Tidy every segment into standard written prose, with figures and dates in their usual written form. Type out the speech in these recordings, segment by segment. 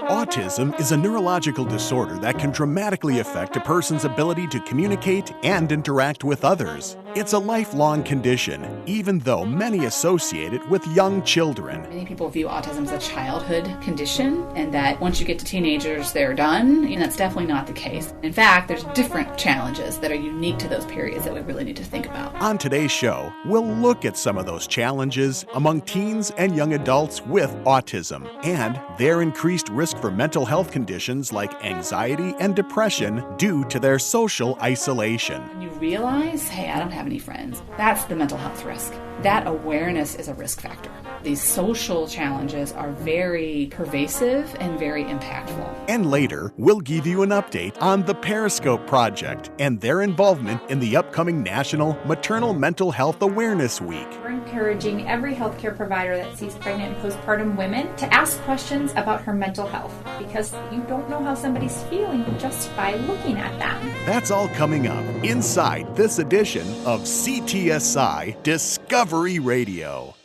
Autism is a neurological disorder that can dramatically affect a person's ability to communicate and interact with others. It's a lifelong condition, even though many associate it with young children. Many people view autism as a childhood condition, and that once you get to teenagers, they're done. And that's definitely not the case. In fact, there's different challenges that are unique to those periods that we really need to think about. On today's show, we'll look at some of those challenges among teens and young adults with autism and their increased risk for mental health conditions like anxiety and depression due to their social isolation. When you realize, hey, I don't have any friends, that's the mental health risk. That awareness is a risk factor. These social challenges are very pervasive and very impactful. And later, we'll give you an update on the Periscope Project and their involvement in the upcoming National Maternal Mental Health Awareness Week. We're encouraging every healthcare provider that sees pregnant and postpartum women to ask questions about her mental health, because you don't know how somebody's feeling just by looking at them. That's all coming up inside this edition of CTSI Discovery Radio.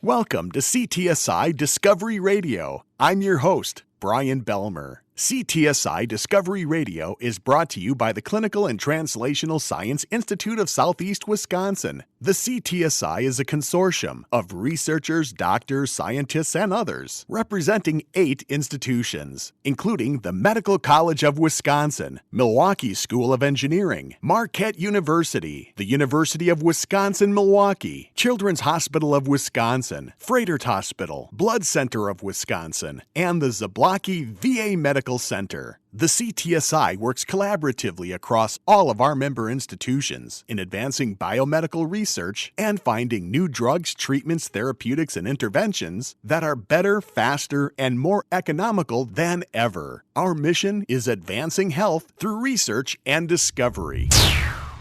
Welcome to CTSI Discovery Radio. I'm your host, Brian Belmer. CTSI Discovery Radio is brought to you by the Clinical and Translational Science Institute of Southeast Wisconsin. The CTSI is a consortium of researchers, doctors, scientists, and others representing 8 institutions, including the Medical College of Wisconsin, Milwaukee School of Engineering, Marquette University, the University of Wisconsin-Milwaukee, Children's Hospital of Wisconsin, Froedtert Hospital, Blood Center of Wisconsin, and the Zablocki VA Medical Center. The CTSI works collaboratively across all of our member institutions in advancing biomedical research and finding new drugs, treatments, therapeutics, and interventions that are better, faster, and more economical than ever. Our mission is advancing health through research and discovery.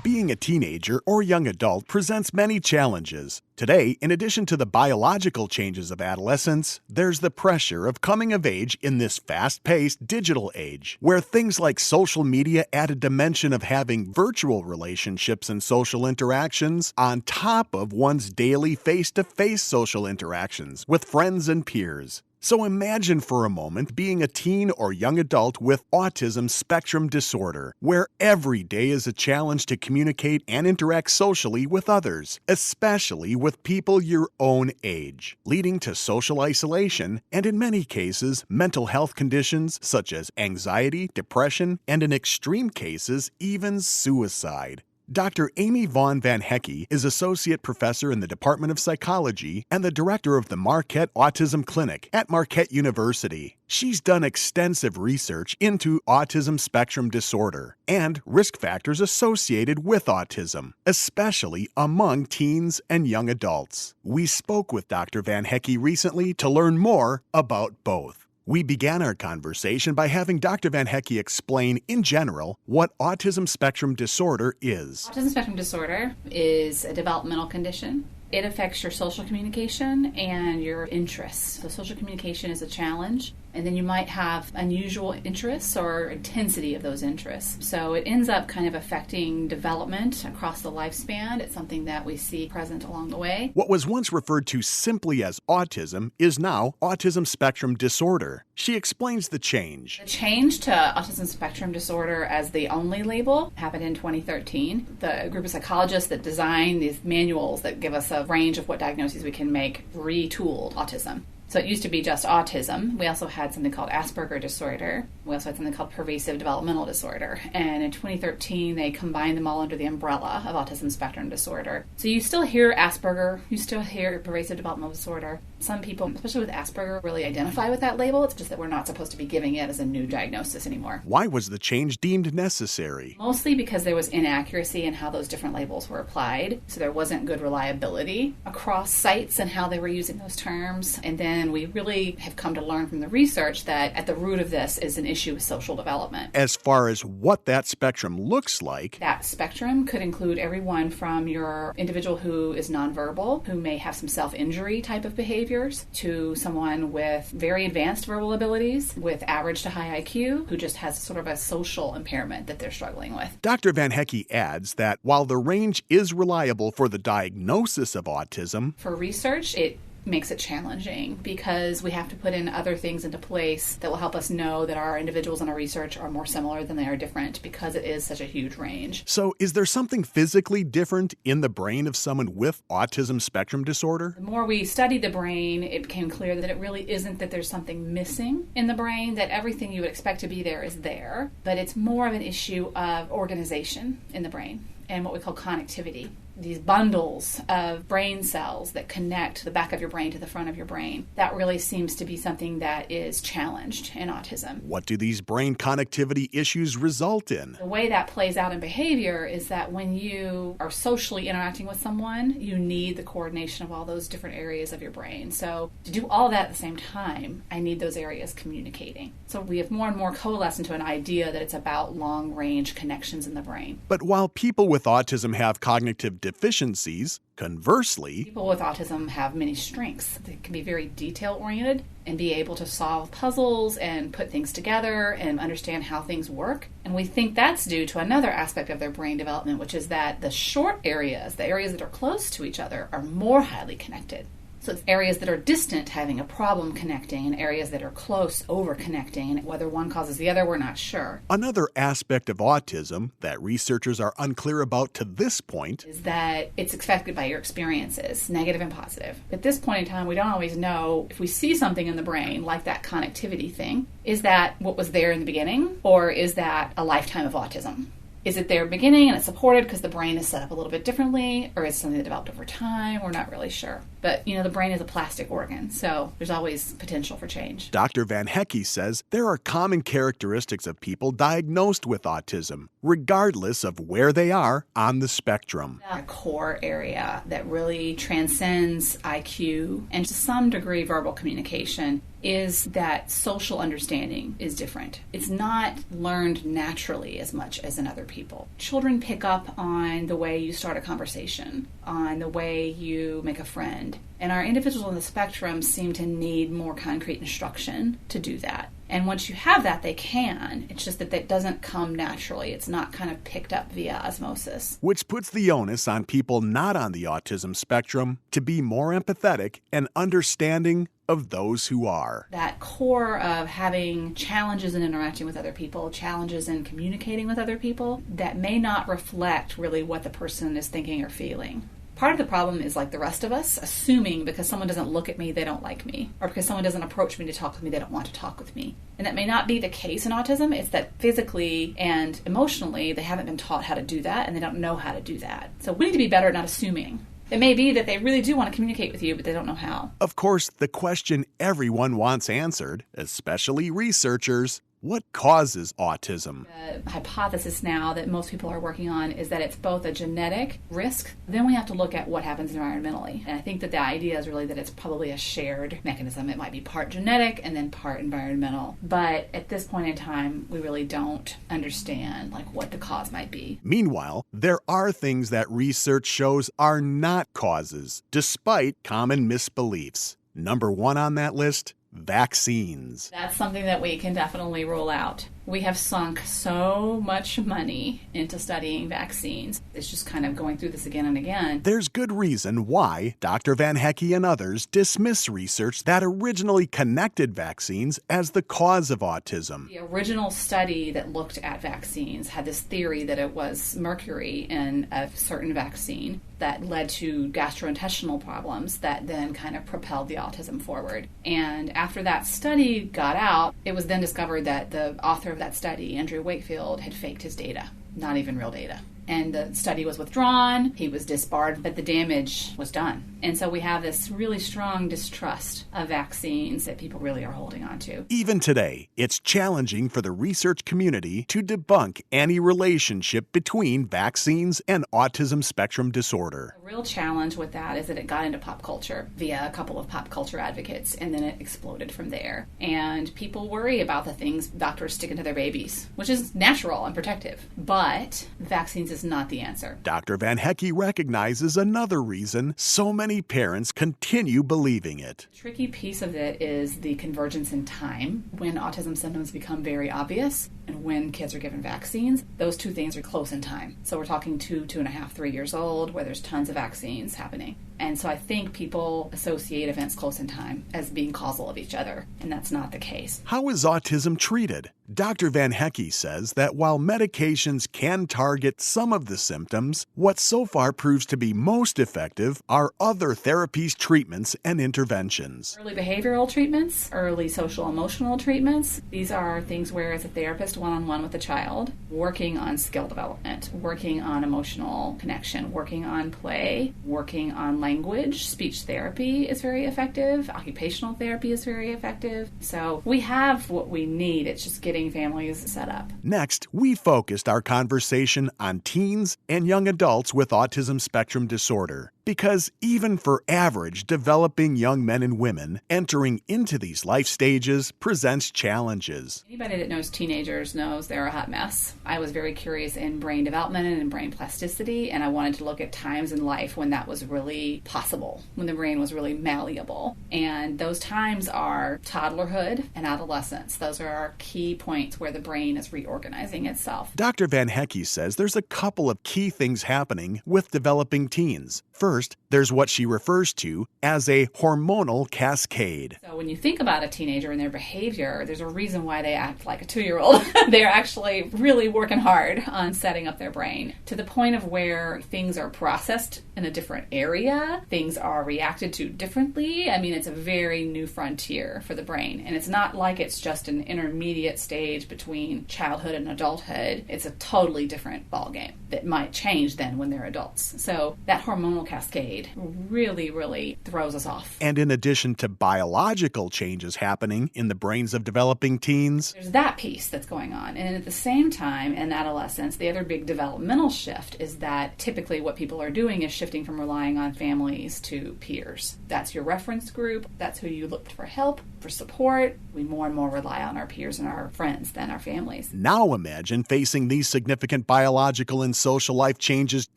Being a teenager or young adult presents many challenges. Today, in addition to the biological changes of adolescence, there's the pressure of coming of age in this fast-paced digital age, where things like social media add a dimension of having virtual relationships and social interactions on top of one's daily face-to-face social interactions with friends and peers. So imagine for a moment being a teen or young adult with autism spectrum disorder, where every day is a challenge to communicate and interact socially with others, especially with people your own age, leading to social isolation and, in many cases, mental health conditions such as anxiety, depression, and in extreme cases, even suicide. Dr. Amy Vaughn Van Hecke is Associate Professor in the Department of Psychology and the Director of the Marquette Autism Clinic at Marquette University. She's done extensive research into autism spectrum disorder and risk factors associated with autism, especially among teens and young adults. We spoke with Dr. Van Hecke recently to learn more about both. We began our conversation by having Dr. Van Hecke explain, in general, what autism spectrum disorder is. Autism spectrum disorder is a developmental condition. It affects your social communication and your interests. So social communication is a challenge, and then you might have unusual interests or intensity of those interests. So it ends up kind of affecting development across the lifespan. It's something that we see present along the way. What was once referred to simply as autism is now autism spectrum disorder. She explains the change. The change to autism spectrum disorder as the only label happened in 2013. The group of psychologists that designed these manuals that give us a range of what diagnoses we can make retooled autism. So it used to be just autism. We also had something called Asperger disorder. We also had something called pervasive developmental disorder. And in 2013, they combined them all under the umbrella of autism spectrum disorder. So you still hear Asperger, you still hear pervasive developmental disorder. Some people, especially with Asperger, really identify with that label. It's just that we're not supposed to be giving it as a new diagnosis anymore. Why was the change deemed necessary? Mostly because there was inaccuracy in how those different labels were applied. So there wasn't good reliability across sites and how they were using those terms. And then we really have come to learn from the research that at the root of this is an issue with social development. As far as what that spectrum looks like, that spectrum could include everyone from your individual who is nonverbal, who may have some self-injury type of behaviors, to someone with very advanced verbal abilities, with average to high IQ, who just has sort of a social impairment that they're struggling with. Dr. Van Hecke adds that while the range is reliable for the diagnosis of autism, for research, it makes it challenging because we have to put in other things into place that will help us know that our individuals in our research are more similar than they are different because it is such a huge range. So is there something physically different in the brain of someone with autism spectrum disorder? The more we studied the brain, it became clear that it really isn't that there's something missing in the brain, that everything you would expect to be there is there, but it's more of an issue of organization in the brain and what we call connectivity. These bundles of brain cells that connect the back of your brain to the front of your brain, that really seems to be something that is challenged in autism. What do these brain connectivity issues result in? The way that plays out in behavior is that when you are socially interacting with someone, you need the coordination of all those different areas of your brain. So to do all that at the same time, I need those areas communicating. So we have more and more coalesced into an idea that it's about long-range connections in the brain. But while people with autism have cognitive deficiencies, conversely, people with autism have many strengths. They can be very detail-oriented and be able to solve puzzles and put things together and understand how things work. And we think that's due to another aspect of their brain development, which is that the short areas, the areas that are close to each other, are more highly connected. So it's areas that are distant having a problem connecting and areas that are close over-connecting. And whether one causes the other, we're not sure. Another aspect of autism that researchers are unclear about to this point is that it's affected by your experiences, negative and positive. At this point in time, we don't always know if we see something in the brain, like that connectivity thing, is that what was there in the beginning, or is that a lifetime of autism? Is it there beginning and it's supported because the brain is set up a little bit differently, or is it something that developed over time? We're not really sure. But, the brain is a plastic organ, so there's always potential for change. Dr. Van Hecke says there are common characteristics of people diagnosed with autism, regardless of where they are on the spectrum. A core area that really transcends IQ and to some degree verbal communication is that social understanding is different. It's not learned naturally as much as in other people. Children pick up on the way you start a conversation, on the way you make a friend. And our individuals on the spectrum seem to need more concrete instruction to do that. And once you have that, they can. It's just that doesn't come naturally. It's not kind of picked up via osmosis. Which puts the onus on people not on the autism spectrum to be more empathetic and understanding of those who are. That core of having challenges in interacting with other people, challenges in communicating with other people, that may not reflect really what the person is thinking or feeling. Part of the problem is like the rest of us, assuming because someone doesn't look at me, they don't like me. Or because someone doesn't approach me to talk with me, they don't want to talk with me. And that may not be the case in autism. It's that physically and emotionally, they haven't been taught how to do that, and they don't know how to do that. So we need to be better at not assuming. It may be that they really do want to communicate with you, but they don't know how. Of course, the question everyone wants answered, especially researchers, what causes autism? The hypothesis now that most people are working on is that it's both a genetic risk. Then we have to look at what happens environmentally. And I think that the idea is really that it's probably a shared mechanism. It might be part genetic and then part environmental. But at this point in time, we really don't understand what the cause might be. Meanwhile, there are things that research shows are not causes, despite common misbeliefs. Number one on that list, vaccines. That's something that we can definitely rule out. We have sunk so much money into studying vaccines. It's just kind of going through this again and again. There's good reason why Dr. Van Hecke and others dismiss research that originally connected vaccines as the cause of autism. The original study that looked at vaccines had this theory that it was mercury in a certain vaccine that led to gastrointestinal problems that then kind of propelled the autism forward. And after that study got out, it was then discovered that the author of that study, Andrew Wakefield, had faked his data, not even real data. And the study was withdrawn, he was disbarred, but the damage was done. And so we have this really strong distrust of vaccines that people really are holding on to. Even today, it's challenging for the research community to debunk any relationship between vaccines and autism spectrum disorder. The real challenge with that is that it got into pop culture via a couple of pop culture advocates, and then it exploded from there. And people worry about the things doctors stick into their babies, which is natural and protective. But vaccines is not the answer. Dr. Van Hecke recognizes another reason so many parents continue believing it. The tricky piece of it is the convergence in time when autism symptoms become very obvious and when kids are given vaccines. Those two things are close in time. So we're talking 2, 2.5, 3 years old where there's tons of vaccines happening. And so I think people associate events close in time as being causal of each other, and that's not the case. How is autism treated? Dr. Van Hecke says that while medications can target some of the symptoms, what so far proves to be most effective are other therapies, treatments, and interventions. Early behavioral treatments, early social emotional treatments. These are things where, as a therapist, one-on-one with a child, working on skill development, working on emotional connection, working on play, working on language. Speech therapy is very effective. Occupational therapy is very effective. So we have what we need. It's just getting families set up. Next, we focused our conversation on teens and young adults with autism spectrum disorder. Because even for average developing young men and women, entering into these life stages presents challenges. Anybody that knows teenagers knows they're a hot mess. I was very curious in brain development and in brain plasticity, and I wanted to look at times in life when that was really possible, when the brain was really malleable. And those times are toddlerhood and adolescence. Those are our key points where the brain is reorganizing itself. Dr. Van Hecke says there's a couple of key things happening with developing teens. First, there's what she refers to as a hormonal cascade. So when you think about a teenager and their behavior, there's a reason why they act like a 2-year-old. They're actually really working hard on setting up their brain to the point of where things are processed in a different area, things are reacted to differently. I mean, it's a very new frontier for the brain. And it's not like it's just an intermediate stage between childhood and adulthood. It's a totally different ballgame that might change then when they're adults. So that hormonal cascade really throws us off. And in addition to biological changes happening in the brains of developing teens, there's that piece that's going on. And at the same time, in adolescence, the other big developmental shift is that typically what people are doing is shifting from relying on families to peers. That's your reference group. That's who you look for help, for support. We more and more rely on our peers and our friends than our families. Now imagine facing these significant biological and social life changes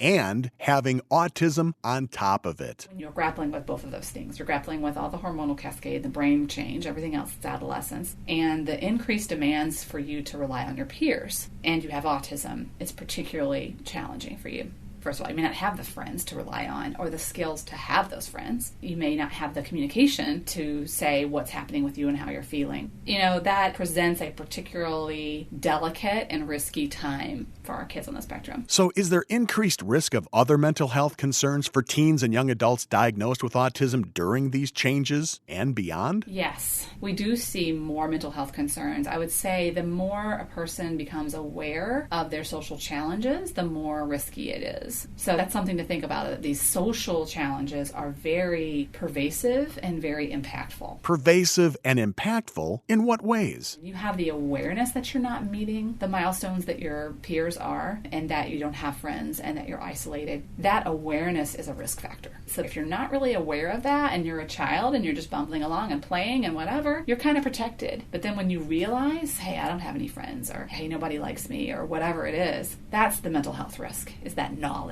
and having autism on top of it. When you're grappling with both of those things, you're grappling with all the hormonal cascade, the brain change, everything else that's adolescence, and the increased demands for you to rely on your peers, and you have autism, it's particularly challenging for you. First of all, you may not have the friends to rely on or the skills to have those friends. You may not have the communication to say what's happening with you and how you're feeling. You know, that presents a particularly delicate and risky time for our kids on the spectrum. So is there increased risk of other mental health concerns for teens and young adults diagnosed with autism during these changes and beyond? Yes, we do see more mental health concerns. I would say the more a person becomes aware of their social challenges, the more risky it is. So that's something to think about. These social challenges are very pervasive and very impactful. Pervasive and impactful in what ways? You have the awareness that you're not meeting the milestones that your peers are, and that you don't have friends, and that you're isolated. That awareness is a risk factor. So if you're not really aware of that, and you're a child, and you're just bumbling along and playing and whatever, you're kind of protected. But then when you realize, hey, I don't have any friends, or hey, nobody likes me, or whatever it is, that's the mental health risk, is that knowledge.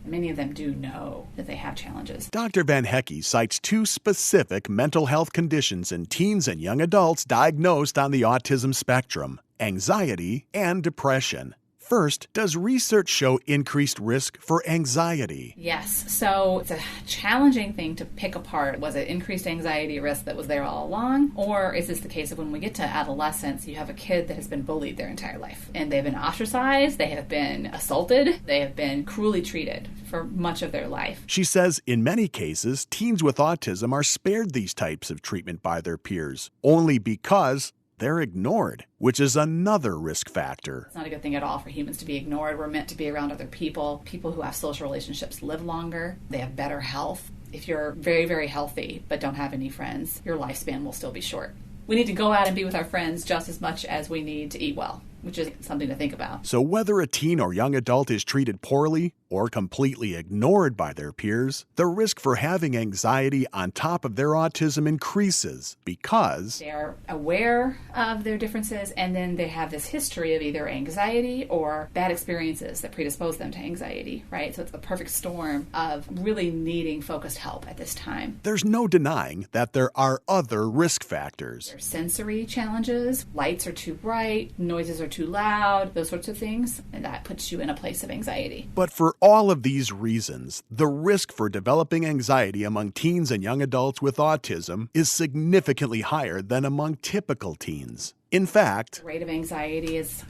Many of them do know that they have challenges. Dr. Van Hecke cites two specific mental health conditions in teens and young adults diagnosed on the autism spectrum: anxiety and depression. First, does research show increased risk for anxiety? Yes. So it's a challenging thing to pick apart. Was it increased anxiety risk that was there all along? Or is this the case of when we get to adolescence, you have a kid that has been bullied their entire life, and they've been ostracized, they have been assaulted, they have been cruelly treated for much of their life. She says in many cases, teens with autism are spared these types of treatment by their peers, only because they're ignored, which is another risk factor. It's not a good thing at all for humans to be ignored. We're meant to be around other people. People who have social relationships live longer. They have better health. If you're very healthy but don't have any friends, your lifespan will still be short. We need to go out and be with our friends just as much as we need to eat well, which is something to think about. So whether a teen or young adult is treated poorly or completely ignored by their peers, the risk for having anxiety on top of their autism increases because they are aware of their differences, and then they have this history of either anxiety or bad experiences that predispose them to anxiety, right? So it's a perfect storm of really needing focused help at this time. There's no denying that there are other risk factors. There's sensory challenges. Lights are too bright, noises are too loud, those sorts of things, and that puts you in a place of anxiety. But for all of these reasons, the risk for developing anxiety among teens and young adults with autism is significantly higher than among typical teens. In fact, the rate of anxiety is,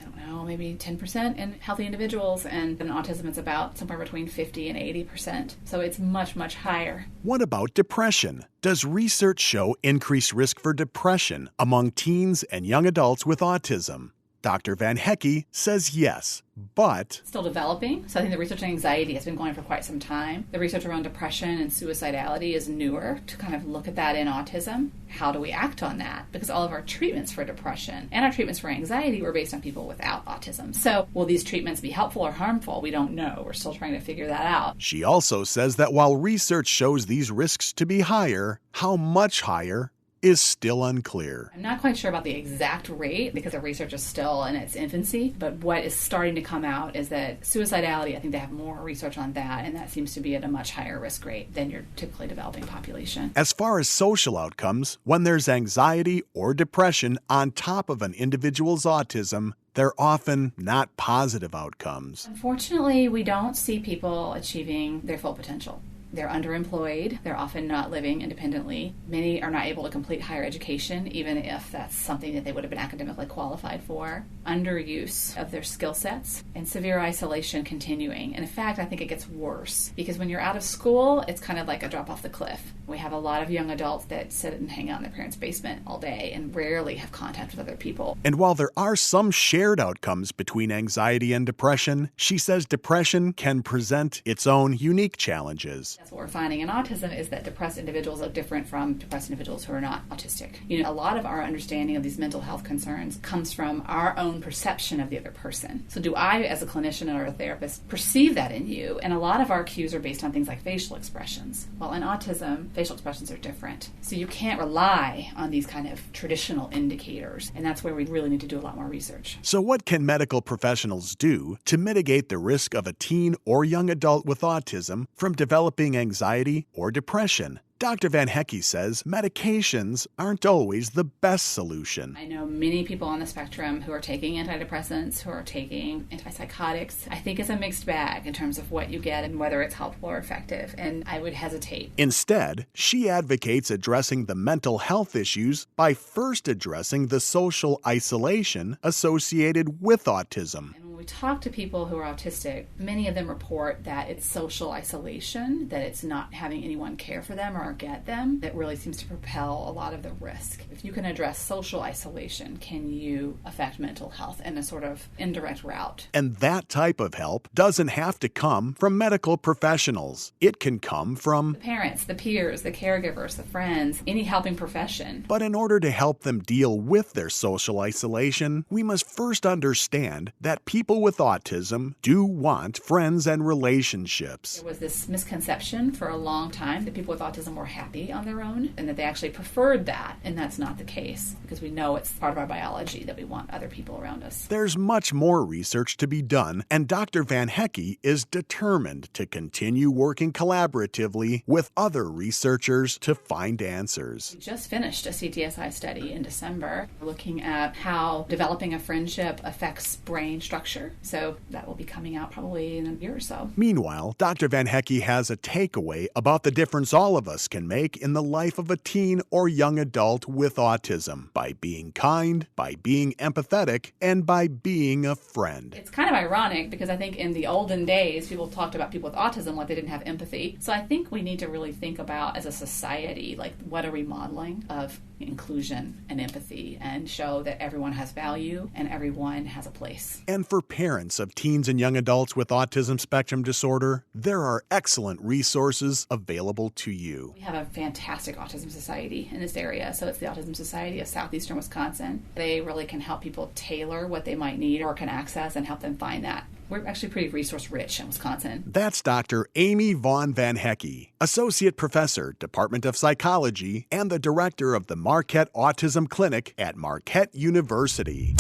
maybe 10% in healthy individuals, and in autism it's about somewhere between 50 and 80%. So it's much, much higher. What about depression? Does research show increased risk for depression among teens and young adults with autism? Dr. Van Hecke says yes, but still developing. So I think the research on anxiety has been going for quite some time. The research around depression and suicidality is newer to kind of look at that in autism. How do we act on that? Because all of our treatments for depression and our treatments for anxiety were based on people without autism. So will these treatments be helpful or harmful? We don't know. We're still trying to figure that out. She also says that while research shows these risks to be higher, how much higher is still unclear. I'm not quite sure about the exact rate because the research is still in its infancy, but what is starting to come out is that suicidality, I think they have more research on that, and that seems to be at a much higher risk rate than your typically developing population. As far as social outcomes, when there's anxiety or depression on top of an individual's autism, they're often not positive outcomes. Unfortunately, we don't see people achieving their full potential. They're underemployed. They're often not living independently. Many are not able to complete higher education, even if that's something that they would have been academically qualified for. Underuse of their skill sets and severe isolation continuing. And in fact, I think it gets worse because when you're out of school, it's kind of like a drop off the cliff. We have a lot of young adults that sit and hang out in their parents' basement all day and rarely have contact with other people. And while there are some shared outcomes between anxiety and depression, she says depression can present its own unique challenges. That's what we're finding in autism is that depressed individuals are different from depressed individuals who are not autistic. A lot of our understanding of these mental health concerns comes from our own perception of the other person. So do I, as a clinician or a therapist, perceive that in you? And a lot of our cues are based on things like facial expressions. Well, in autism, facial expressions are different. So you can't rely on these kind of traditional indicators. And that's where we really need to do a lot more research. So what can medical professionals do to mitigate the risk of a teen or young adult with autism from developing anxiety or depression? Dr. Van Hecke says medications aren't always the best solution. I know many people on the spectrum who are taking antidepressants, who are taking antipsychotics. I think it's a mixed bag in terms of what you get and whether it's helpful or effective, and I would hesitate. Instead, she advocates addressing the mental health issues by first addressing the social isolation associated with autism. When we talk to people who are autistic, many of them report that it's social isolation, that it's not having anyone care for them or get them, that really seems to propel a lot of the risk. If you can address social isolation, can you affect mental health in a sort of indirect route? And that type of help doesn't have to come from medical professionals. It can come from the parents, the peers, the caregivers, the friends, any helping profession. But in order to help them deal with their social isolation, we must first understand that people with autism do want friends and relationships. There was this misconception for a long time that people with autism were happy on their own and that they actually preferred that, and that's not the case because we know it's part of our biology that we want other people around us. There's much more research to be done, and Dr. Van Hecke is determined to continue working collaboratively with other researchers to find answers. We just finished a CTSI study in December looking at how developing a friendship affects brain structure. So that will be coming out probably in a year or so. Meanwhile, Dr. Van Hecke has a takeaway about the difference all of us can make in the life of a teen or young adult with autism by being kind, by being empathetic, and by being a friend. It's kind of ironic because I think in the olden days, people talked about people with autism like they didn't have empathy. So I think we need to really think about as a society, like what are we modeling of inclusion and empathy and show that everyone has value and everyone has a place. And for parents of teens and young adults with autism spectrum disorder, there are excellent resources available to you. We have a fantastic autism society in this area. So it's the Autism Society of Southeastern Wisconsin. They really can help people tailor what they might need or can access and help them find that. We're actually pretty resource rich in Wisconsin. That's Dr. Amy Vaughn Van Hecke, Associate Professor, Department of Psychology, and the Director of the Marquette Autism Clinic at Marquette University.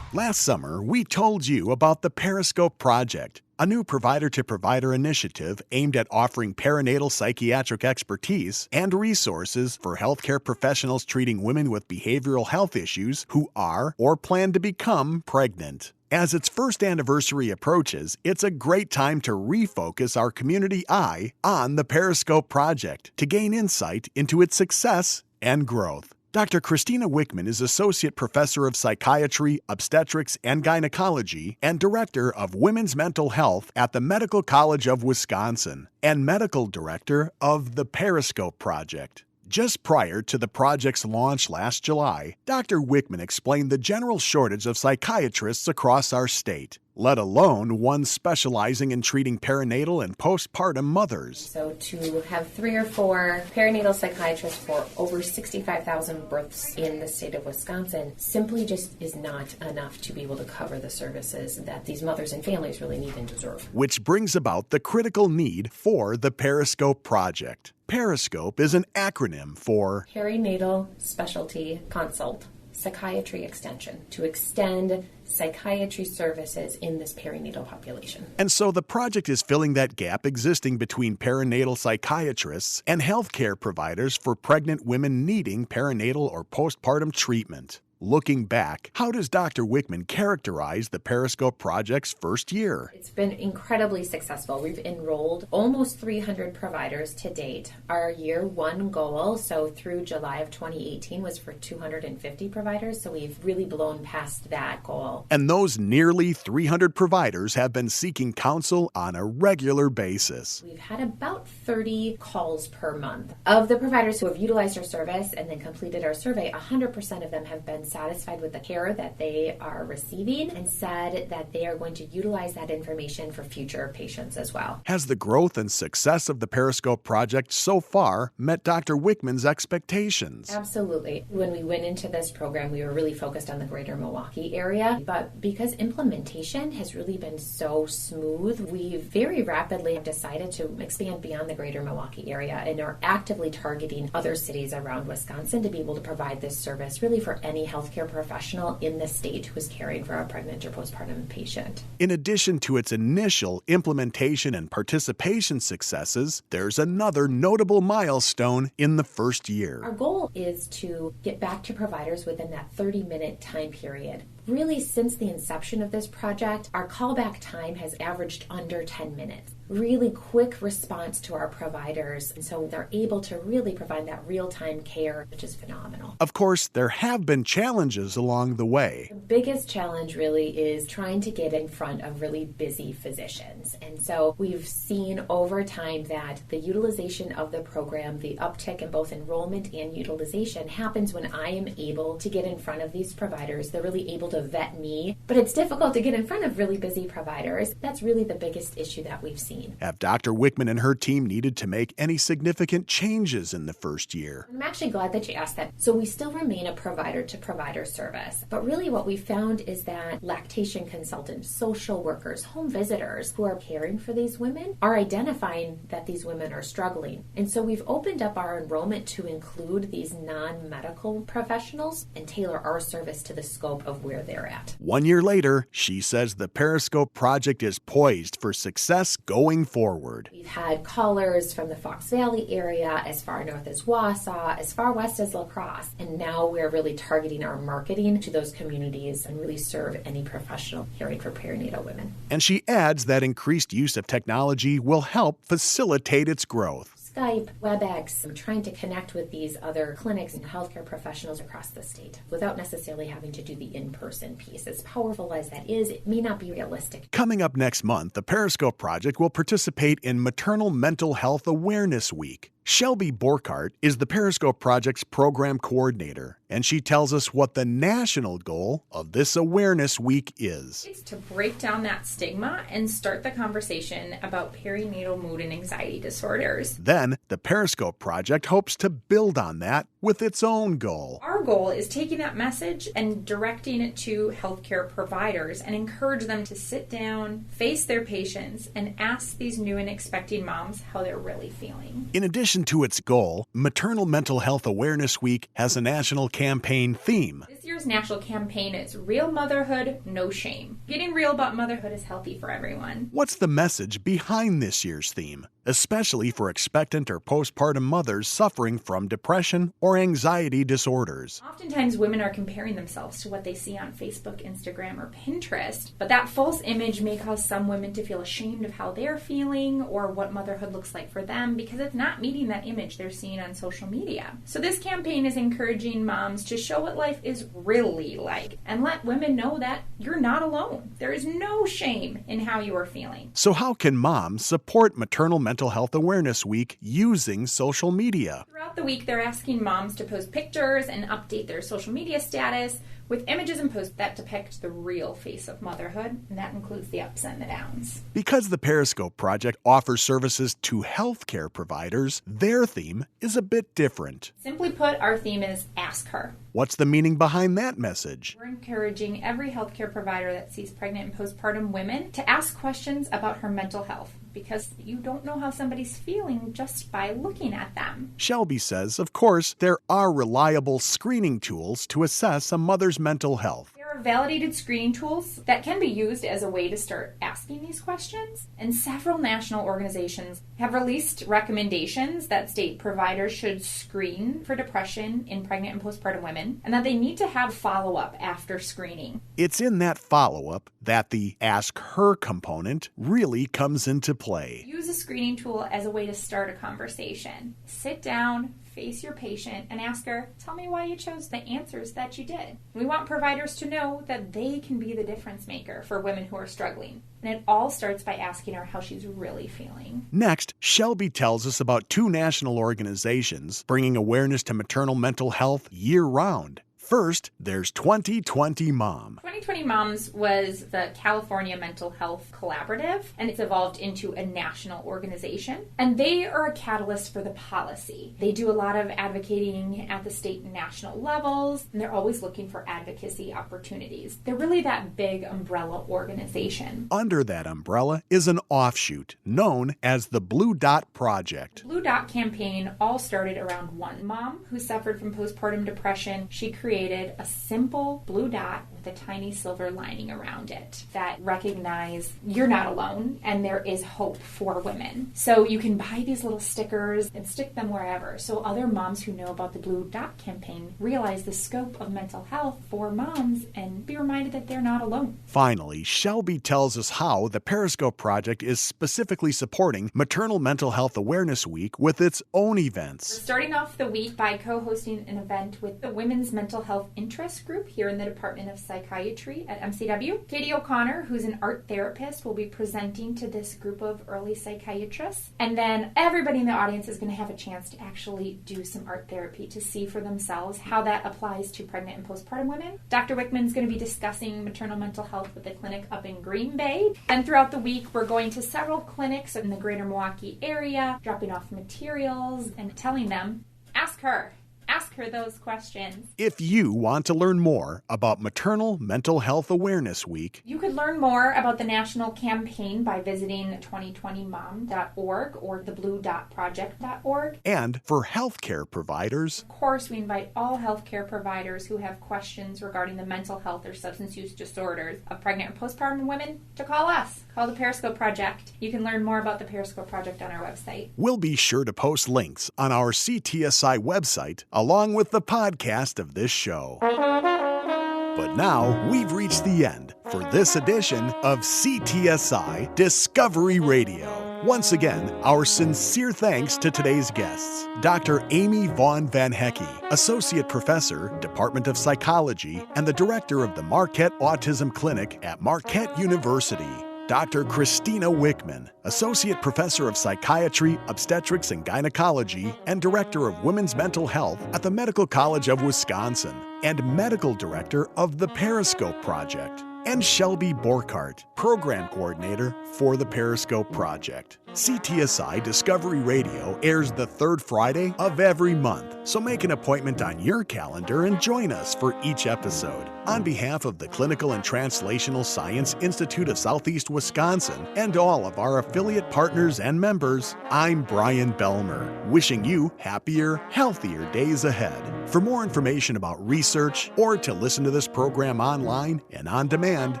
Last summer, we told you about the Periscope Project, a new provider-to-provider initiative aimed at offering perinatal psychiatric expertise and resources for healthcare professionals treating women with behavioral health issues who are or plan to become pregnant. As its first anniversary approaches, it's a great time to refocus our community eye on the Periscope Project to gain insight into its success and growth. Dr. Christina Wickman is Associate Professor of Psychiatry, Obstetrics, and Gynecology and Director of Women's Mental Health at the Medical College of Wisconsin and Medical Director of the Periscope Project. Just prior to the project's launch last July, Dr. Wickman explained the general shortage of psychiatrists across our state, let alone one specializing in treating perinatal and postpartum mothers. So to have 3 or 4 perinatal psychiatrists for over 65,000 births in the state of Wisconsin simply just is not enough to be able to cover the services that these mothers and families really need and deserve. Which brings about the critical need for the Periscope Project. Periscope is an acronym for Perinatal Specialty Consult Psychiatry Extension, to extend psychiatry services in this perinatal population. And so the project is filling that gap existing between perinatal psychiatrists and healthcare providers for pregnant women needing perinatal or postpartum treatment. Looking back, how does Dr. Wickman characterize the Periscope Project's first year? It's been incredibly successful. We've enrolled almost 300 providers to date. Our year one goal, so through July of 2018, was for 250 providers, so we've really blown past that goal. And those nearly 300 providers have been seeking counsel on a regular basis. We've had about 30 calls per month. Of the providers who have utilized our service and then completed our survey, 100% of them have been satisfied with the care that they are receiving and said that they are going to utilize that information for future patients as well. Has the growth and success of the Periscope Project so far met Dr. Wickman's expectations? Absolutely. When we went into this program, we were really focused on the greater Milwaukee area, but because implementation has really been so smooth, we very rapidly have decided to expand beyond the greater Milwaukee area and are actively targeting other cities around Wisconsin to be able to provide this service really for any healthcare professional in the state who is caring for a pregnant or postpartum patient. In addition to its initial implementation and participation successes, there's another notable milestone in the first year. Our goal is to get back to providers within that 30-minute time period. Really, since the inception of this project, our callback time has averaged under 10 minutes. Really quick response to our providers, and so they're able to really provide that real-time care, which is phenomenal. Of course, there have been challenges along the way. The biggest challenge really is trying to get in front of really busy physicians. And so we've seen over time that the utilization of the program, the uptick in both enrollment and utilization, happens when I am able to get in front of these providers. They're really able to vet me, but it's difficult to get in front of really busy providers. That's really the biggest issue that we've seen. Have Dr. Wickman and her team needed to make any significant changes in the first year? I'm actually glad that you asked that. So we still remain a provider-to-provider service, but really what we found is that lactation consultants, social workers, home visitors who are caring for these women are identifying that these women are struggling. And so we've opened up our enrollment to include these non-medical professionals and tailor our service to the scope of where they're at. 1 year later, she says the Periscope Project is poised for success going forward. We've had callers from the Fox Valley area, as far north as Wausau, as far west as La Crosse, and now we're really targeting our marketing to those communities and really serve any professional caring for perinatal women. And she adds that increased use of technology will help facilitate its growth. Skype, WebEx, I'm trying to connect with these other clinics and healthcare professionals across the state without necessarily having to do the in-person piece. As powerful as that is, it may not be realistic. Coming up next month, the Periscope Project will participate in Maternal Mental Health Awareness Week. Shelby Borkart is the Periscope Project's program coordinator, and she tells us what the national goal of this Awareness Week is. It's to break down that stigma and start the conversation about perinatal mood and anxiety disorders. Then, the Periscope Project hopes to build on that with its own goal. Our goal is taking that message and directing it to healthcare providers and encourage them to sit down, face their patients, and ask these new and expecting moms how they're really feeling. In addition to its goal, Maternal Mental Health Awareness Week has a national campaign theme. This This year's national campaign is Real Motherhood, No Shame. Getting real about motherhood is healthy for everyone. What's the message behind this year's theme, especially for expectant or postpartum mothers suffering from depression or anxiety disorders? Oftentimes, women are comparing themselves to what they see on Facebook, Instagram, or Pinterest, but that false image may cause some women to feel ashamed of how they're feeling or what motherhood looks like for them because it's not meeting that image they're seeing on social media. So this campaign is encouraging moms to show what life is really like and let women know that you're not alone. There is no shame in how you are feeling. So how can moms support Maternal Mental Health Awareness Week using social media? Throughout the week, they're asking moms to post pictures and update their social media status with images and posts that depict the real face of motherhood, and that includes the ups and the downs. Because the Periscope Project offers services to healthcare providers, their theme is a bit different. Simply put, our theme is Ask Her. What's the meaning behind that message? We're encouraging every healthcare provider that sees pregnant and postpartum women to ask questions about her mental health, because you don't know how somebody's feeling just by looking at them. Shelby says, of course, there are reliable screening tools to assess a mother's mental health. There are validated screening tools that can be used as a way to start asking these questions, and several national organizations have released recommendations that state providers should screen for depression in pregnant and postpartum women, and that they need to have follow-up after screening. It's in that follow-up that the Ask Her component really comes into play. Use a screening tool as a way to start a conversation. Sit down, face your patient, and ask her, tell me why you chose the answers that you did. We want providers to know that they can be the difference maker for women who are struggling. And it all starts by asking her how she's really feeling. Next, Shelby tells us about two national organizations bringing awareness to maternal mental health year-round. First, there's 2020 Mom. 2020 Moms was the California Mental Health Collaborative, and it's evolved into a national organization. And they are a catalyst for the policy. They do a lot of advocating at the state and national levels, and they're always looking for advocacy opportunities. They're really that big umbrella organization. Under that umbrella is an offshoot known as the Blue Dot Project. The Blue Dot campaign all started around one mom who suffered from postpartum depression. She created a simple blue dot with a tiny silver lining around it that recognize you're not alone and there is hope for women. So you can buy these little stickers and stick them wherever so other moms who know about the Blue Dot campaign realize the scope of mental health for moms and be reminded that they're not alone. Finally, Shelby tells us how the Periscope Project is specifically supporting Maternal Mental Health Awareness Week with its own events. We're starting off the week by co-hosting an event with the Women's Mental Health Interest Group here in the Department of Psychiatry at MCW. Katie O'Connor, who's an art therapist, will be presenting to this group of early psychiatrists. And then everybody in the audience is going to have a chance to actually do some art therapy to see for themselves how that applies to pregnant and postpartum women. Dr. Wickman's going to be discussing maternal mental health with the clinic up in Green Bay. And throughout the week, we're going to several clinics in the greater Milwaukee area, dropping off materials and telling them, ask her. Ask her those questions. If you want to learn more about Maternal Mental Health Awareness Week, you could learn more about the national campaign by visiting 2020mom.org or thebluedotproject.org. And for healthcare providers, of course, we invite all healthcare providers who have questions regarding the mental health or substance use disorders of pregnant and postpartum women to call us. Call the Periscope Project. You can learn more about the Periscope Project on our website. We'll be sure to post links on our CTSI website along with the podcast of this show. But now we've reached the end for this edition of CTSI Discovery Radio. Once again, our sincere thanks to today's guests, Dr. Amy Vaughn Van Hecke, Associate Professor, Department of Psychology, and the Director of the Marquette Autism Clinic at Marquette University. Dr. Christina Wickman, Associate Professor of Psychiatry, Obstetrics and Gynecology, and Director of Women's Mental Health at the Medical College of Wisconsin, and Medical Director of the Periscope Project, and Shelby Borkart, Program Coordinator for the Periscope Project. CTSI Discovery Radio airs the third Friday of every month, so make an appointment on your calendar and join us for each episode. On behalf of the Clinical and Translational Science Institute of Southeast Wisconsin and all of our affiliate partners and members, I'm Brian Belmer, wishing you happier, healthier days ahead. For more information about research or to listen to this program online and on demand,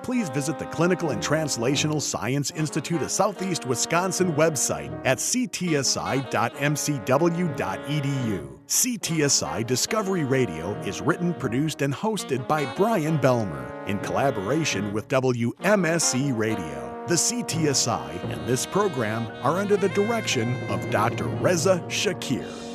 please visit the Clinical and Translational Science Institute of Southeast Wisconsin website at ctsi.mcw.edu. CTSI Discovery Radio is written, produced, and hosted by Brian Belmer in collaboration with WMSE Radio. The CTSI and this program are under the direction of Dr. Reza Shakir.